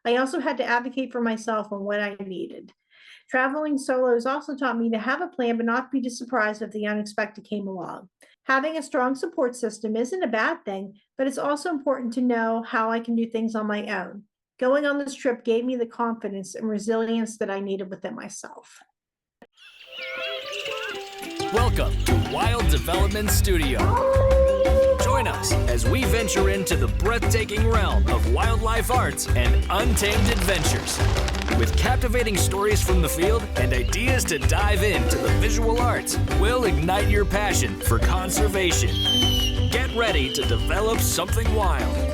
I also had to advocate for myself on what I needed. Traveling solo has also taught me to have a plan, but not be surprised if the unexpected came along. Having a strong support system isn't a bad thing, but it's also important to know how I can do things on my own. Going on this trip gave me the confidence and resilience that I needed within myself. Welcome to Wild Development Studio. Join us as we venture into the breathtaking realm of wildlife arts and untamed adventures. With captivating stories from the field and ideas to dive into the visual arts, we'll ignite your passion for conservation. Get ready to develop something wild.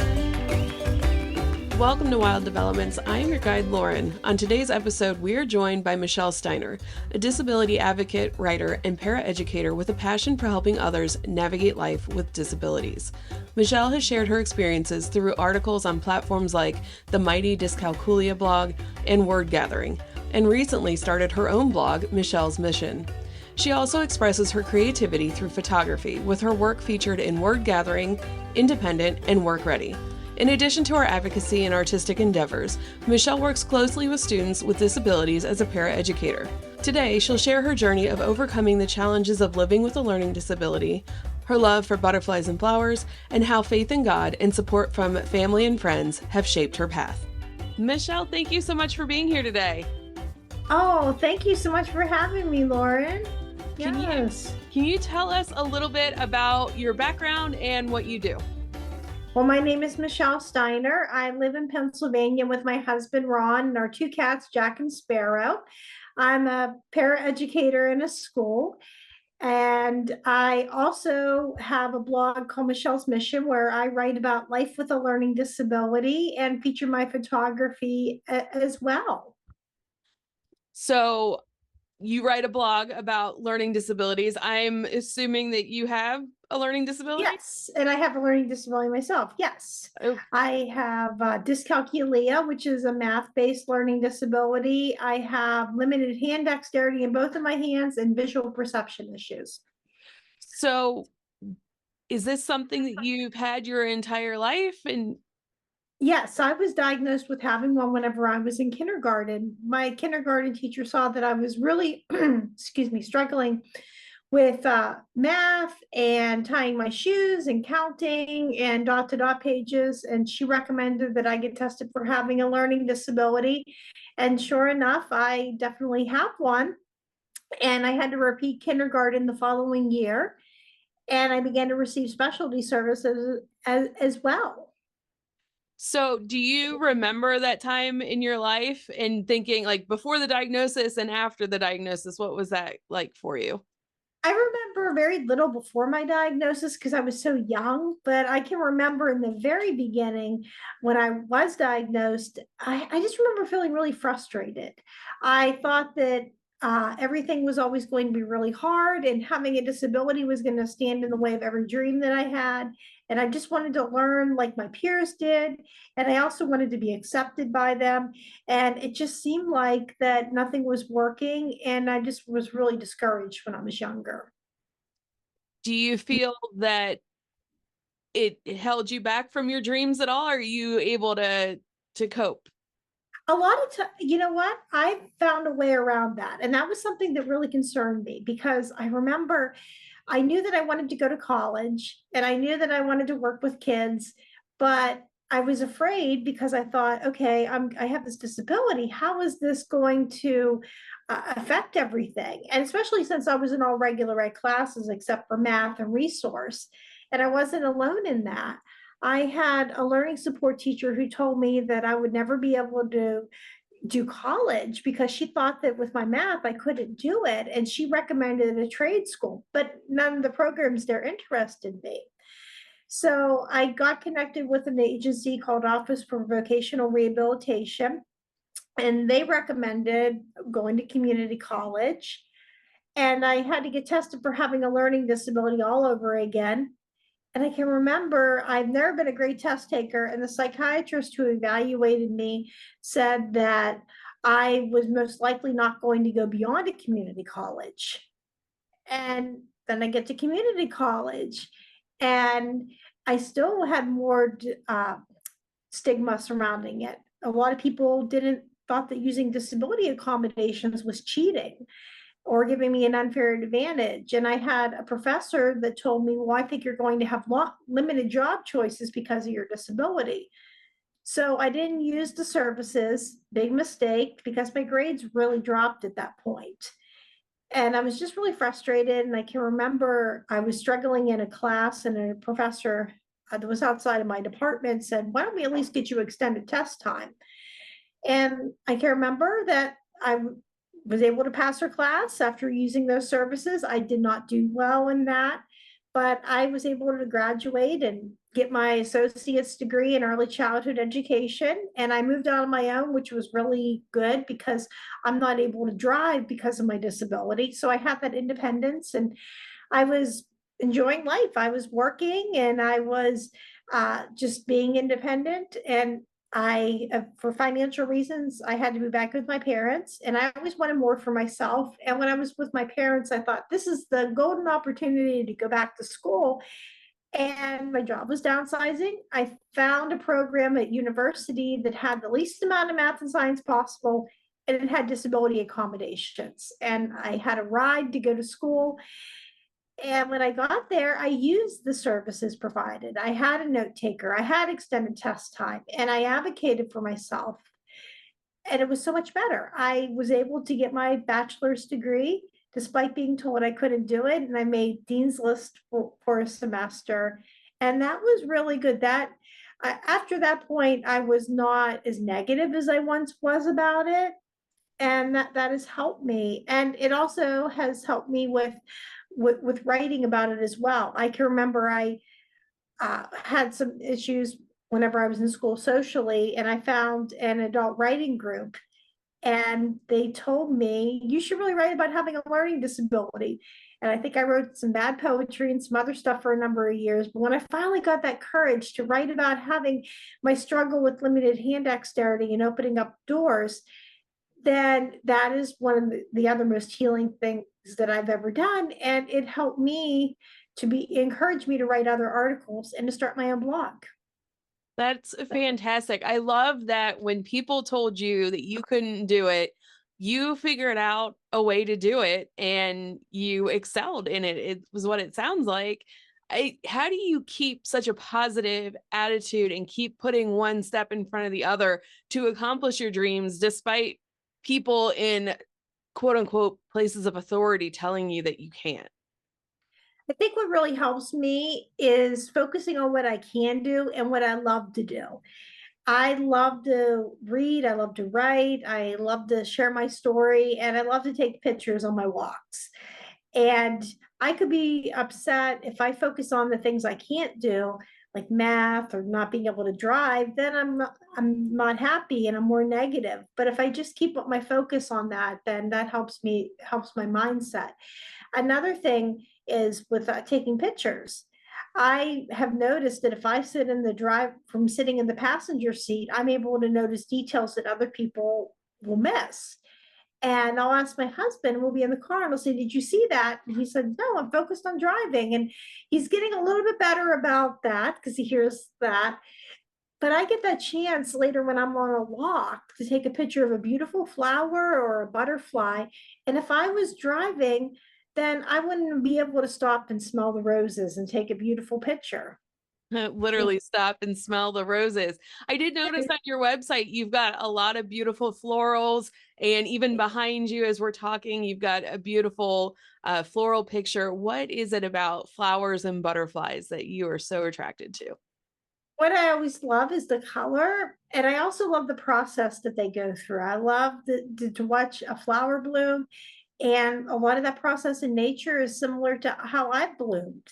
Welcome to Wild Developments. I am your guide, Lauren. On today's episode, we are joined by Michelle Steiner, a disability advocate, writer, and paraeducator with a passion for helping others navigate life with disabilities. Michelle has shared her experiences through articles on platforms like the mighty Dyscalculia blog and Word Gathering, and recently started her own blog, Michelle's Mission. She also expresses her creativity through photography, with her work featured in Word Gathering, Independent, and Work Ready. In addition to her advocacy and artistic endeavors, Michelle works closely with students with disabilities as a paraeducator. Today, she'll share her journey of overcoming the challenges of living with a learning disability, her love for butterflies and flowers, and how faith in God and support from family and friends have shaped her path. Michelle, thank you so much for being here today. Oh, thank you so much for having me, Lauren. Yes. Can you tell us a little bit about your background and what you do? Well, my name is Michelle Steiner. I live in Pennsylvania with my husband, Ron, and our two cats, Jack and Sparrow. I'm a paraeducator in a school. And I also have a blog called Michelle's Mission, where I write about life with a learning disability and feature my photography as well. So you write a blog about learning disabilities. I'm assuming that you have a learning disability? Yes, and I have a learning disability myself. Yes. Oh. I have dyscalculia, which is a math-based learning disability. I have limited hand dexterity in both of my hands and visual perception issues. So is this something that you've had your entire life? And yes, I was diagnosed with having one whenever I was in kindergarten. My kindergarten teacher saw that I was really, struggling with math and tying my shoes and counting and dot-to-dot pages. And she recommended that I get tested for having a learning disability. And sure enough, I definitely have one. And I had to repeat kindergarten the following year. And I began to receive specialty services as well. So do you remember that time in your life and thinking, like, before the diagnosis and after the diagnosis, what was that like for you? I remember very little before my diagnosis because I was so young, but I can remember in the very beginning when I was diagnosed, I just remember feeling really frustrated. I thought that everything was always going to be really hard, and having a disability was going to stand in the way of every dream that I had. And I just wanted to learn like my peers did. And I also wanted to be accepted by them. And it just seemed like that nothing was working. And I just was really discouraged when I was younger. Do you feel that it held you back from your dreams at all? Or are you able to cope? A lot of time, you know what? I found a way around that. And that was something that really concerned me because I remember I knew that I wanted to go to college and I knew that I wanted to work with kids, but I was afraid because I thought, okay, I have this disability. How is this going to affect everything? And especially since I was in all regular ed classes except for math and resource, and I wasn't alone in that. I had a learning support teacher who told me that I would never be able to do college because she thought that with my math I couldn't do it, and she recommended a trade school, but none of the programs there interested me. So I got connected with an agency called Office for Vocational Rehabilitation, and they recommended going to community college, and I had to get tested for having a learning disability all over again. And I can remember I've never been a great test taker, and the psychiatrist who evaluated me said that I was most likely not going to go beyond a community college. And then I get to community college, and I still had more stigma surrounding it. a lot of people didn't thought that using disability accommodations was cheating or giving me an unfair advantage. And I had a professor that told me, well, I think you're going to have limited job choices because of your disability. So I didn't use the services, big mistake, because my grades really dropped at that point. And I was just really frustrated. And I can remember I was struggling in a class, and a professor that was outside of my department said, why don't we at least get you extended test time? And I can remember that I was able to pass her class after using those services. I did not do well in that, but I was able to graduate and get my associate's degree in early childhood education. And I moved out on my own, which was really good because I'm not able to drive because of my disability. So I had that independence, and I was enjoying life. I was working, and I was just being independent. And for financial reasons, I had to move back with my parents, and I always wanted more for myself. And when I was with my parents, I thought this is the golden opportunity to go back to school. And my job was downsizing. I found a program at university that had the least amount of math and science possible, and it had disability accommodations. And I had a ride to go to school. And when I got there, I used the services provided. I had a note taker, I had extended test time, and I advocated for myself. And it was so much better. I was able to get my bachelor's degree despite being told I couldn't do it. And I made Dean's List for a semester. And that was really good. After that point, I was not as negative as I once was about it. And that has helped me. And it also has helped me with writing about it as well. I can remember I had some issues whenever I was in school socially, and I found an adult writing group, and they told me, you should really write about having a learning disability. And I think I wrote some bad poetry and some other stuff for a number of years. But when I finally got that courage to write about having my struggle with limited hand dexterity and opening up doors, then that is one of the other most healing things that I've ever done. And it helped me encourage me to write other articles and to start my own blog. That's fantastic. I love that when people told you that you couldn't do it, you figured out a way to do it and you excelled in it. It was what it sounds like. How do you keep such a positive attitude and keep putting one step in front of the other to accomplish your dreams despite people in quote unquote places of authority telling you that you can't? I think what really helps me is focusing on what I can do and what I love to do. I love to read, I love to write, I love to share my story, and I love to take pictures on my walks. And I could be upset if I focus on the things I can't do, like math or not being able to drive, then I'm not happy and I'm more negative. But if I just keep my focus on that, then that helps my mindset. Another thing is with taking pictures. I have noticed that if I sit in the drive from sitting in the passenger seat, I'm able to notice details that other people will miss. And I'll ask my husband, we'll be in the car, and I'll say, did you see that? And he said, no, I'm focused on driving. And he's getting a little bit better about that because he hears that. But I get that chance later when I'm on a walk to take a picture of a beautiful flower or a butterfly. And if I was driving, then I wouldn't be able to stop and smell the roses and take a beautiful picture. Literally stop and smell the roses. I did notice on your website, you've got a lot of beautiful florals, and even behind you as we're talking, you've got a beautiful floral picture. What is it about flowers and butterflies that you are so attracted to? What I always love is the color, and I also love the process that they go through. I love to watch a flower bloom, and a lot of that process in nature is similar to how I bloomed.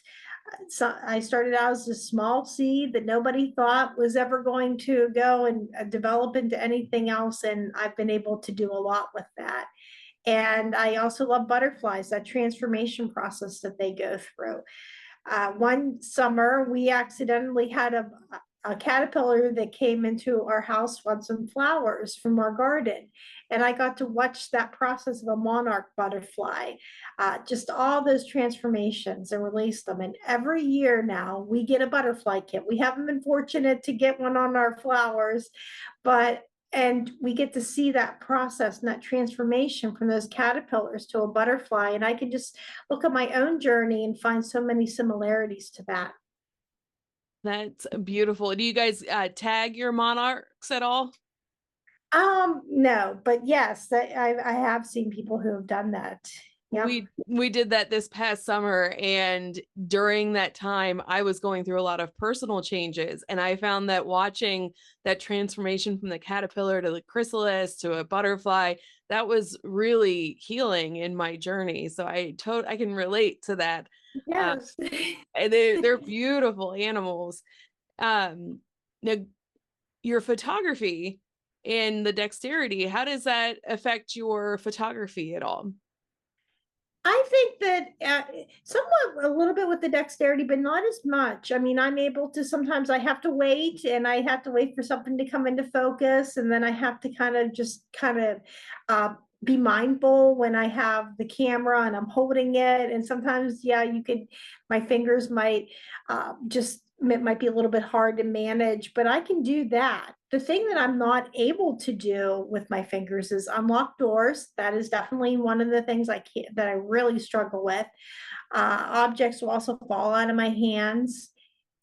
So I started out as a small seed that nobody thought was ever going to go and develop into anything else. And I've been able to do a lot with that. And I also love butterflies, that transformation process that they go through. One summer, we accidentally had a caterpillar that came into our house on some flowers from our garden. And I got to watch that process of a monarch butterfly, just all those transformations and release them. And every year now we get a butterfly kit. We haven't been fortunate to get one on our flowers, but and we get to see that process and that transformation from those caterpillars to a butterfly. And I can just look at my own journey and find so many similarities to that. That's beautiful. Do you guys tag your monarchs at all? No, but yes, I have seen people who have done that. Yep. We did that this past summer, and during that time I was going through a lot of personal changes, and I found that watching that transformation from the caterpillar to the chrysalis to a butterfly, that was really healing in my journey. So I can relate to that. uh, Yes. and they're beautiful animals. Now, your photography and the dexterity, how does that affect your photography at all? I think that somewhat a little bit with the dexterity, but not as much. I mean, I'm able to sometimes I have to wait and I have to wait for something to come into focus. And then I have to kind of just kind of be mindful when I have the camera and I'm holding it. And sometimes, yeah, my fingers might just, it might be a little bit hard to manage, but I can do that. The thing that I'm not able to do with my fingers is unlock doors. That is definitely one of the things that I really struggle with. Objects will also fall out of my hands,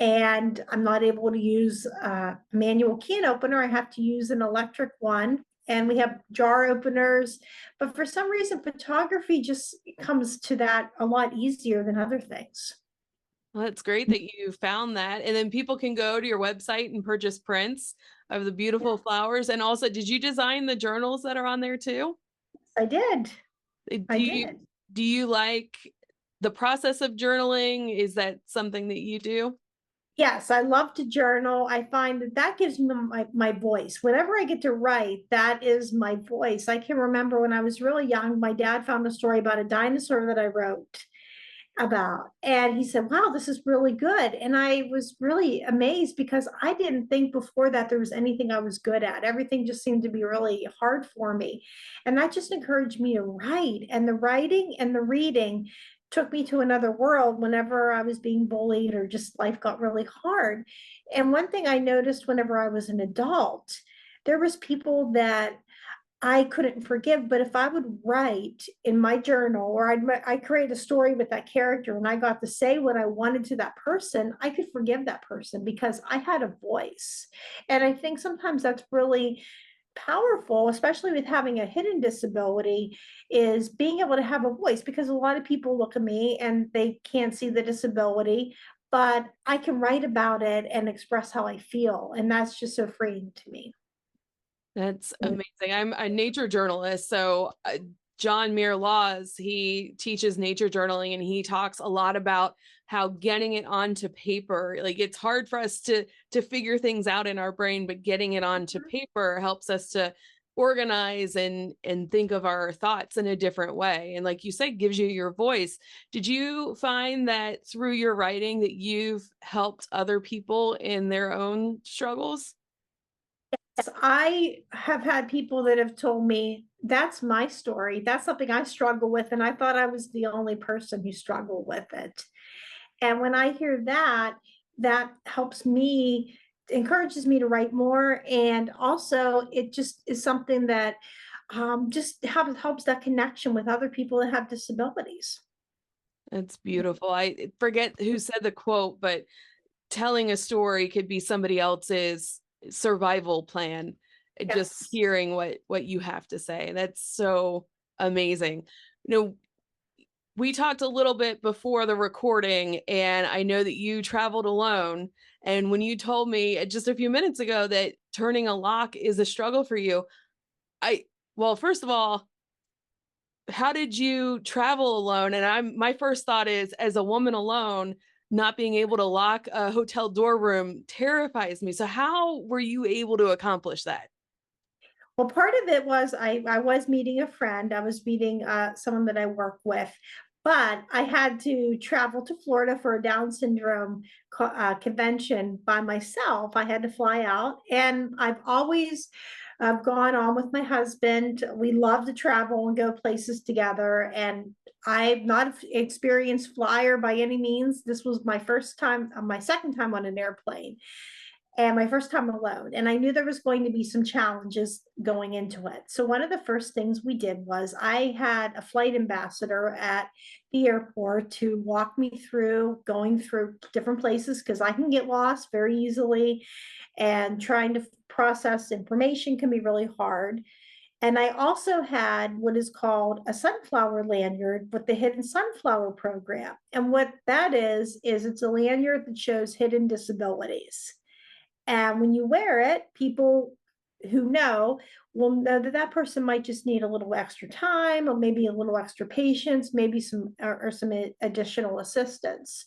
and I'm not able to use a manual can opener. I have to use an electric one. And we have jar openers, but for some reason, photography just comes to that a lot easier than other things. Well, it's great that you found that. And then people can go to your website and purchase prints of the beautiful flowers. And also, did you design the journals that are on there too? I did. I Do you did. do you like the process of journaling? Is that something that you do? Yes, I love to journal. I find that that gives me my voice. Whenever I get to write, that is my voice. I can remember when I was really young, my dad found a story about a dinosaur that I wrote about. And he said, wow, this is really good. And I was really amazed because I didn't think before that there was anything I was good at. Everything just seemed to be really hard for me. And that just encouraged me to write. And the writing and the reading took me to another world whenever I was being bullied or just life got really hard. And one thing I noticed whenever I was an adult, there was people that I couldn't forgive, but if I would write in my journal or I create a story with that character and I got to say what I wanted to that person, I could forgive that person because I had a voice. And I think sometimes that's really powerful, especially with having a hidden disability, is being able to have a voice because a lot of people look at me and they can't see the disability, but I can write about it and express how I feel. And that's just so freeing to me. That's amazing. I'm a nature journalist. So, John Muir Laws, he teaches nature journaling, and he talks a lot about how getting it onto paper, like it's hard for us to figure things out in our brain, but getting it onto paper helps us to organize and think of our thoughts in a different way. And like you said, gives you your voice. Did you find that through your writing that you've helped other people in their own struggles? I have had people that have told me that's my story. That's something I struggle with. And I thought I was the only person who struggled with it. And when I hear that, that helps me, encourages me to write more. And also, it just is something that just helps that connection with other people that have disabilities. That's beautiful. I forget who said the quote, but telling a story could be somebody else's survival plan. Just Yes. hearing what you have to say. That's so amazing. You know, we talked a little bit before the recording, and I know that you traveled alone. And when you told me just a few minutes ago that turning a lock is a struggle for you, I, well, first of all, how did you travel alone? And my first thought is, as a woman alone, not being able to lock a hotel door room terrifies me. So how were you able to accomplish that? Well, part of it was I was meeting a friend. I was meeting someone that I work with, but I had to travel to Florida for a Down syndrome convention by myself. I had to fly out, and I've always gone on with my husband. We love to travel and go places together, and I'm not an experienced flyer by any means. This was my first time, my second time on an airplane. and my first time alone. And I knew there was going to be some challenges going into it. So one of the first things we did was I had a flight ambassador at the airport to walk me through going through different places because I can get lost very easily, and trying to process information can be really hard. And I also had what is called a sunflower lanyard with the Hidden Sunflower program. And what that is it's a lanyard that shows hidden disabilities. And when you wear it, people who know will know that that person might just need a little extra time, or maybe a little extra patience, maybe some additional assistance.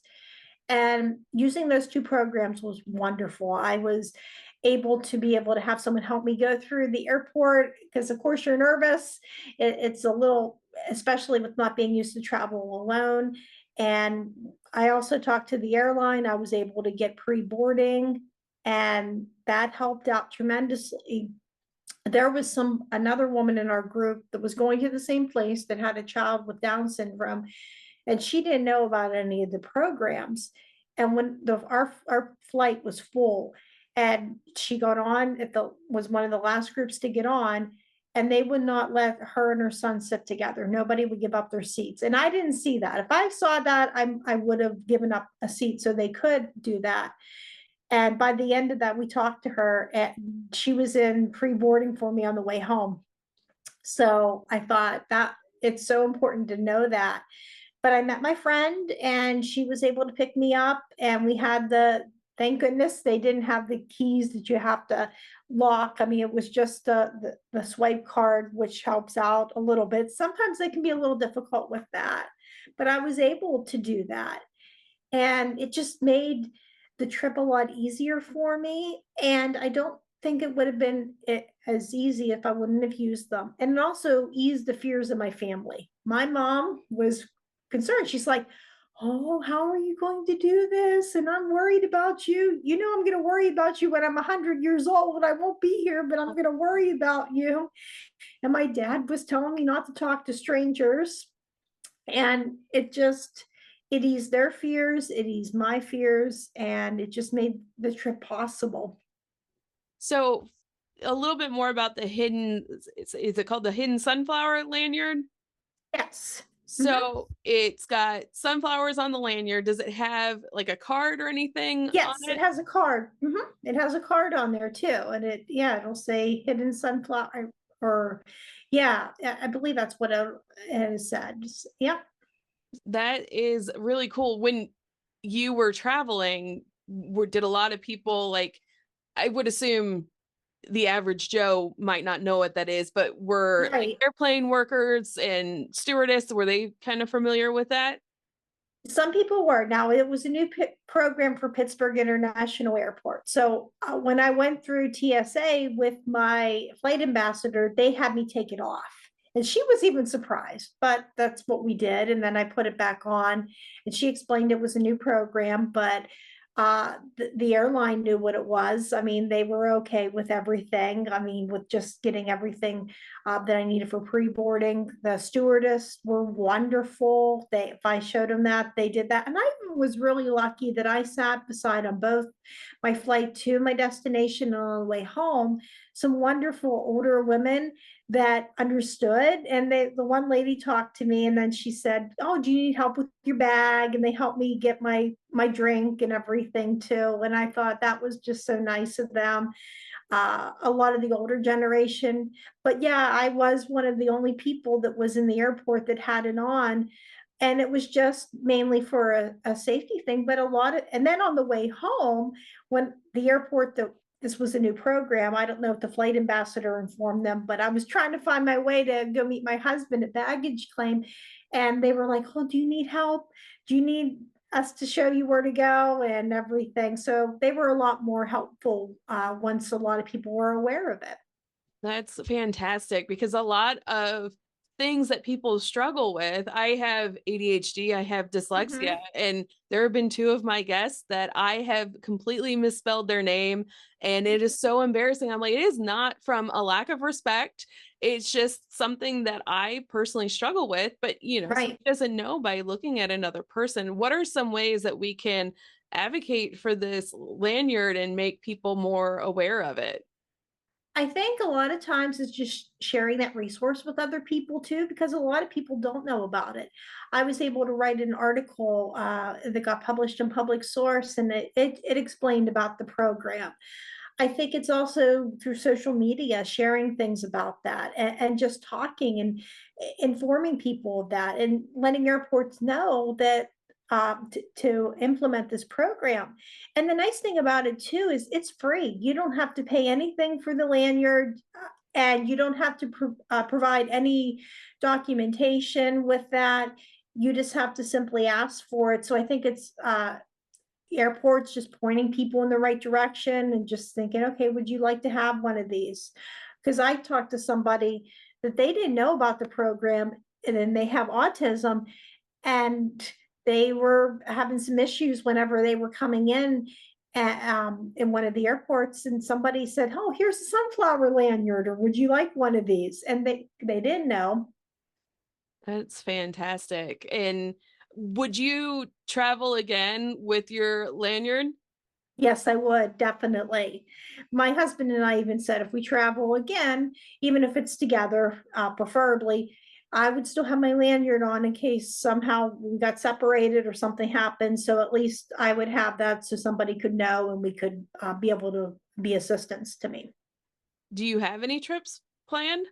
And using those two programs was wonderful. I was able to have someone help me go through the airport because, of course, you're nervous. It's a little, especially with not being used to travel alone. And I also talked to the airline. I was able to get pre-boarding, and that helped out tremendously. There was another woman in our group that was going to the same place that had a child with Down syndrome, and she didn't know about any of the programs. And when our flight was full, and she got on was one of the last groups to get on, and they would not let her and her son sit together. Nobody would give up their seats, and I didn't see that. If I saw that, I would have given up a seat so they could do that. And by the end of that, we talked to her, and she was in pre-boarding for me on the way home. So I thought that it's so important to know that. But I met my friend, and she was able to pick me up, and we had thank goodness they didn't have the keys that you have to lock. I mean, it was just the swipe card, which helps out a little bit. Sometimes they can be a little difficult with that, but I was able to do that. And it just made the trip a lot easier for me. And I don't think it would have been as easy if I wouldn't have used them. And it also eased the fears of my family. My mom was concerned. She's like, "Oh, how are you going to do this? And I'm worried about you. You know, I'm going to worry about you when I'm 100 years old. I won't be here, but I'm going to worry about you." And my dad was telling me not to talk to strangers. And it eased their fears, it eased my fears, and it just made the trip possible. So, a little bit more about the is it called the Hidden Sunflower Lanyard? Yes. So, it's got sunflowers on the lanyard. Does it have like a card or anything on Yes, it? it has a card. It has a card on there too. And it'll say Hidden Sunflower, or yeah, I believe that's what it has said. Yep. That is really cool. When you were traveling, did a lot of people, like, I would assume the average Joe might not know what that is, but were like Right. airplane workers and stewardess, were they kind of familiar with that? Some people were. Now, it was a new program for Pittsburgh International Airport. So when I went through TSA with my flight ambassador, they had me take it off. And she was even surprised, but that's what we did. And then I put it back on, and she explained it was a new program, but the airline knew what it was. I mean, they were okay with everything. I mean, with just getting everything that I needed for pre-boarding. The stewardess were wonderful. If I showed them that, they did that. And I was really lucky that I sat beside on both my flight to my destination and on the way home, some wonderful older women that understood. And the one lady talked to me, and then she said, "Oh, do you need help with your bag?" And they helped me get my drink and everything too. And I thought that was just so nice of them. A lot of the older generation. But yeah, I was one of the only people that was in the airport that had it on. And it was just mainly for a safety thing, but and then on the way home, when the airport that this was a new program, I don't know if the flight ambassador informed them, but I was trying to find my way to go meet my husband at baggage claim. And they were like, "Oh, do you need help? Do you need us to show you where to go?" And everything. So they were a lot more helpful once a lot of people were aware of it. That's fantastic because a lot of things that people struggle with, I have ADHD, I have dyslexia, Mhm. and there have been two of my guests that I have completely misspelled their name. And it is so embarrassing. I'm like, it is not from a lack of respect. It's just something that I personally struggle with. But, somebody Right. doesn't know by looking at another person. What are some ways that we can advocate for this lanyard and make people more aware of it? I think a lot of times it's just sharing that resource with other people too, because a lot of people don't know about it. I was able to write an article that got published in Public Source, and it explained about the program. I think it's also through social media, sharing things about that, and just talking and informing people of that, and letting airports know that to implement this program. And the nice thing about it too is it's free. You don't have to pay anything for the lanyard, and you don't have to provide any documentation with that. You just have to simply ask for it. So I think it's airports just pointing people in the right direction and just thinking, okay, would you like to have one of these? Because I talked to somebody that they didn't know about the program, and then they have autism, and they were having some issues whenever they were coming in one of the airports, and somebody said, oh, here's a sunflower lanyard, or would you like one of these? And they didn't know. That's fantastic. And would you travel again with your lanyard? Yes, I would, definitely. My husband and I even said if we travel again, even if it's together, preferably, I would still have my lanyard on in case somehow we got separated or something happened. So at least I would have that so somebody could know, and we could be able to be assistance to me. Do you have any trips planned?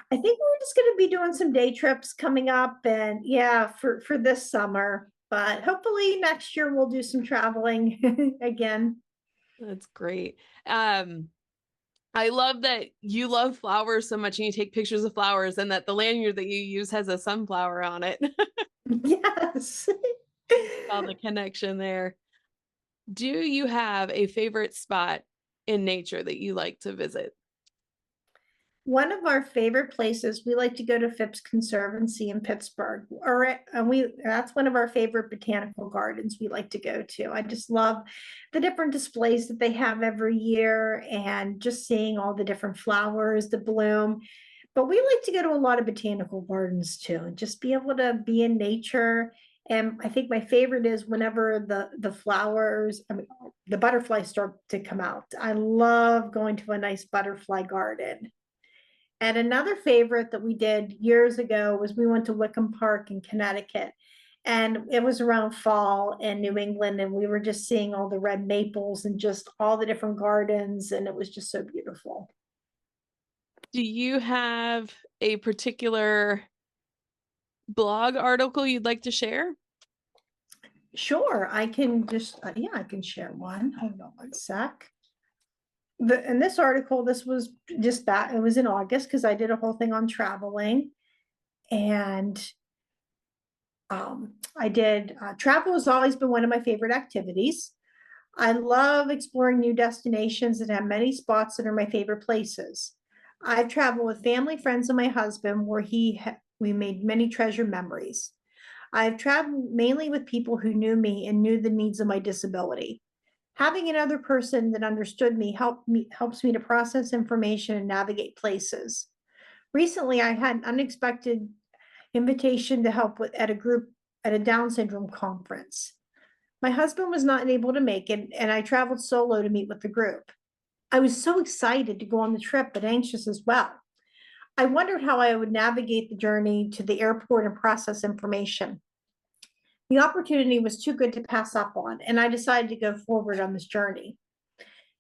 I think we're just going to be doing some day trips coming up, and yeah, for this summer. But hopefully next year we'll do some traveling again. That's great. Um, I love that you love flowers so much and you take pictures of flowers and that the lanyard that you use has a sunflower on it. Yes. All the connection there. Do you have a favorite spot in nature that you like to visit? One of our favorite places, we like to go to Phipps Conservancy in Pittsburgh, or and we that's one of our favorite botanical gardens we like to go to. I just love the different displays that they have every year, and just seeing all the different flowers that bloom. But we like to go to a lot of botanical gardens too, and just be able to be in nature. And I think my favorite is whenever the flowers, I mean, the butterflies start to come out. I love going to a nice butterfly garden. And another favorite that we did years ago was we went to Wickham Park in Connecticut. And it was around fall in New England, and we were just seeing all the red maples and just all the different gardens, and it was just so beautiful. Do you have a particular blog article you'd like to share? Sure, I can just, yeah, I can share one. Hold on one sec. In this article, this was just that, it was in August because I did a whole thing on traveling. And I did, travel has always been one of my favorite activities. I love exploring new destinations and have many spots that are my favorite places. I've traveled with family, friends, and my husband, where we made many treasured memories. I've traveled mainly with people who knew me and knew the needs of my disability. Having another person that understood me helps me to process information and navigate places. Recently, I had an unexpected invitation to help with at a Down syndrome conference. My husband was not able to make it, and I traveled solo to meet with the group. I was so excited to go on the trip, but anxious as well. I wondered how I would navigate the journey to the airport and process information. The opportunity was too good to pass up on, and I decided to go forward on this journey.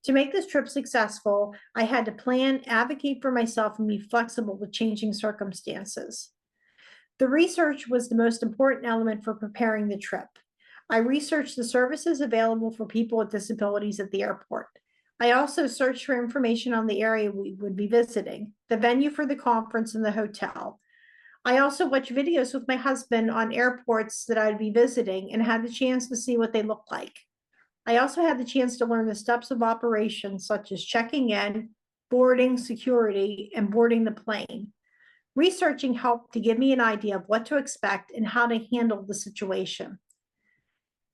To make this trip successful, I had to plan, advocate for myself, and be flexible with changing circumstances. The research was the most important element for preparing the trip. I researched the services available for people with disabilities at the airport. I also searched for information on the area we would be visiting, the venue for the conference, and the hotel. I also watched videos with my husband on airports that I'd be visiting and had the chance to see what they look like. I also had the chance to learn the steps of operation, such as checking in, boarding, security, and boarding the plane. Researching helped to give me an idea of what to expect and how to handle the situation.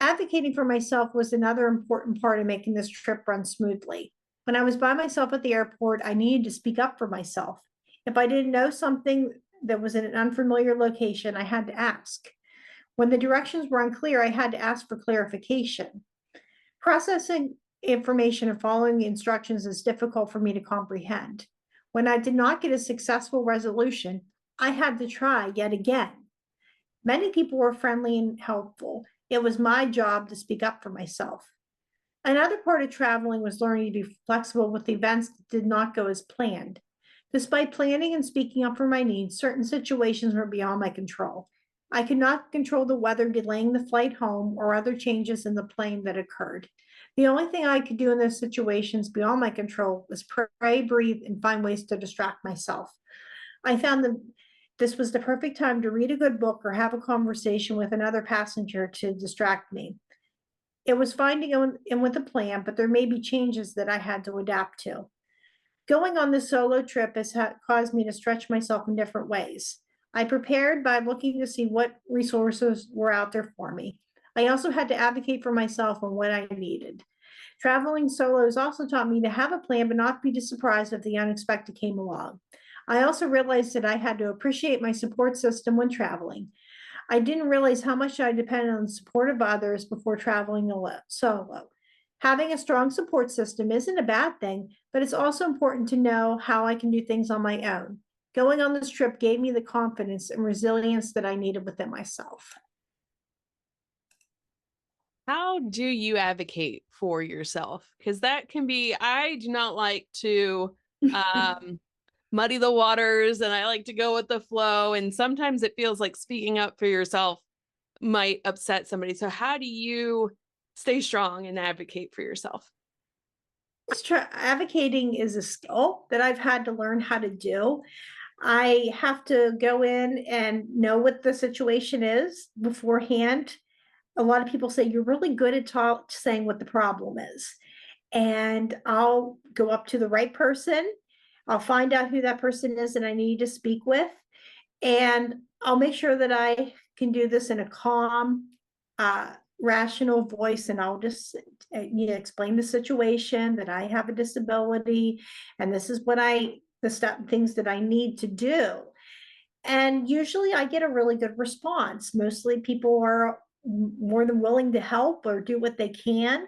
Advocating for myself was another important part of making this trip run smoothly. When I was by myself at the airport, I needed to speak up for myself. If I didn't know something that was in an unfamiliar location, I had to ask. When the directions were unclear, I had to ask for clarification. Processing information and following the instructions is difficult for me to comprehend. When I did not get a successful resolution, I had to try yet again. Many people were friendly and helpful. It was my job to speak up for myself. Another part of traveling was learning to be flexible with events that did not go as planned. Despite planning and speaking up for my needs, certain situations were beyond my control. I could not control the weather delaying the flight home or other changes in the plane that occurred. The only thing I could do in those situations beyond my control was pray, breathe, and find ways to distract myself. I found that this was the perfect time to read a good book or have a conversation with another passenger to distract me. It was fine to go in with a plan, but there may be changes that I had to adapt to. Going on this solo trip has caused me to stretch myself in different ways. I prepared by looking to see what resources were out there for me. I also had to advocate for myself on what I needed. Traveling solo has also taught me to have a plan, but not be too surprised if the unexpected came along. I also realized that I had to appreciate my support system when traveling. I didn't realize how much I depended on the support of others before traveling solo. Having a strong support system isn't a bad thing, but it's also important to know how I can do things on my own. Going on this trip gave me the confidence and resilience that I needed within myself. How do you advocate for yourself? Because that can be, I do not like to muddy the waters, and I like to go with the flow. And sometimes it feels like speaking up for yourself might upset somebody. So how do you stay strong and advocate for yourself? Advocating is a skill that I've had to learn how to do. I have to go in and know what the situation is beforehand. A lot of people say you're really good at saying what the problem is. And I'll go up to the right person. I'll find out who that person is that I need to speak with. And I'll make sure that I can do this in a calm, rational voice. And I'll just explain the situation, that I have a disability, and this is what things that I need to do. And usually I get a really good response. Mostly people are more than willing to help or do what they can.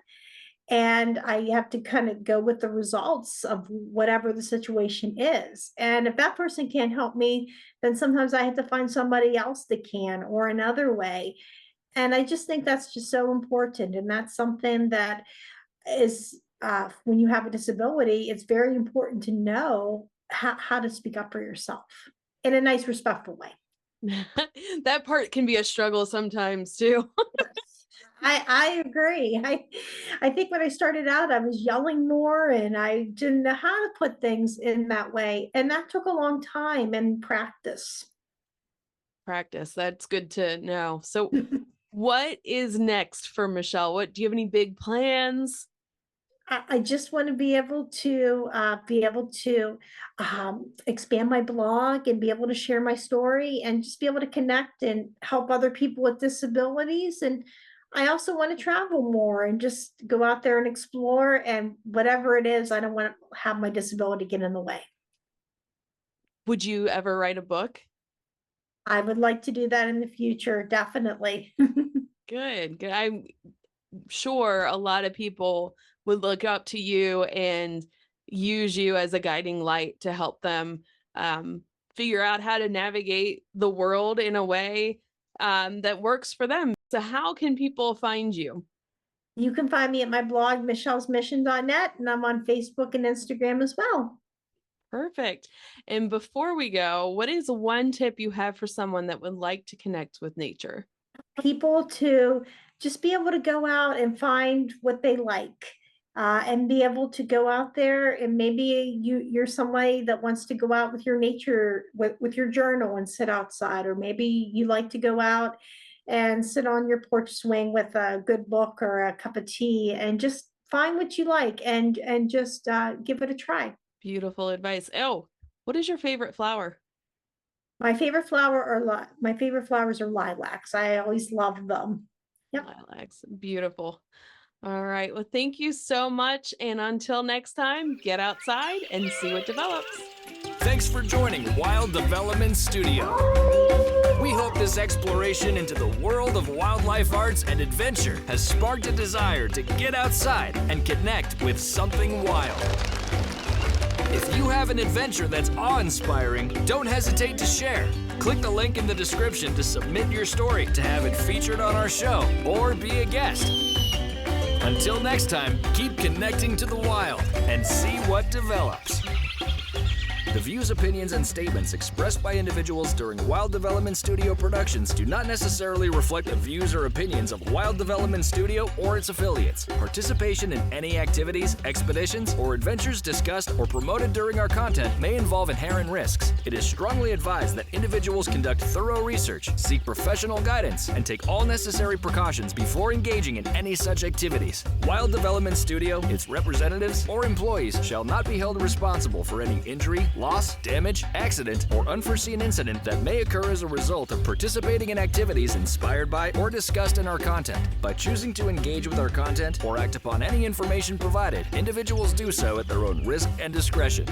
And I have to kind of go with the results of whatever the situation is. And if that person can't help me, then sometimes I have to find somebody else that can, or another way. And I just think that's just so important. And that's something that is, when you have a disability, it's very important to know how to speak up for yourself in a nice, respectful way. That part can be a struggle sometimes too. I agree. I think when I started out, I was yelling more and I didn't know how to put things in that way. And that took a long time and practice. Practice. That's good to know. So what is next for Michelle? Do you have any big plans? I just want to be able to expand my blog and be able to share my story and just be able to connect and help other people with disabilities. And I also want to travel more and just go out there and explore, and whatever it is, I don't want to have my disability get in the way. Would you ever write a book? I would like to do that in the future, definitely. Good. I'm sure a lot of people would look up to you and use you as a guiding light to help them figure out how to navigate the world in a way that works for them. So how can people find you? You can find me at my blog, michellesmission.net, and I'm on Facebook and Instagram as well. Perfect. And before we go, what is one tip you have for someone that would like to connect with nature? People to just be able to go out and find what they like, and be able to go out there, and maybe you're somebody that wants to go out with your nature, with your journal and sit outside, or maybe you like to go out and sit on your porch swing with a good book or a cup of tea and just find what you like and just give it a try. Beautiful advice. Oh, what is your favorite flower? My favorite flowers are lilacs. I always love them. Yep. Lilacs. Beautiful. All right. Well, thank you so much. And until next time, get outside and see what develops. Thanks for joining Wild Development Studio. We hope this exploration into the world of wildlife arts and adventure has sparked a desire to get outside and connect with something wild. If you have an adventure that's awe-inspiring, don't hesitate to share. Click the link in the description to submit your story to have it featured on our show or be a guest. Until next time, keep connecting to the wild and see what develops. The views, opinions, and statements expressed by individuals during Wild Development Studio productions do not necessarily reflect the views or opinions of Wild Development Studio or its affiliates. Participation in any activities, expeditions, or adventures discussed or promoted during our content may involve inherent risks. It is strongly advised that individuals conduct thorough research, seek professional guidance, and take all necessary precautions before engaging in any such activities. Wild Development Studio, its representatives, or employees shall not be held responsible for any injury, loss, damage, accident, or unforeseen incident that may occur as a result of participating in activities inspired by or discussed in our content. By choosing to engage with our content or act upon any information provided, individuals do so at their own risk and discretion.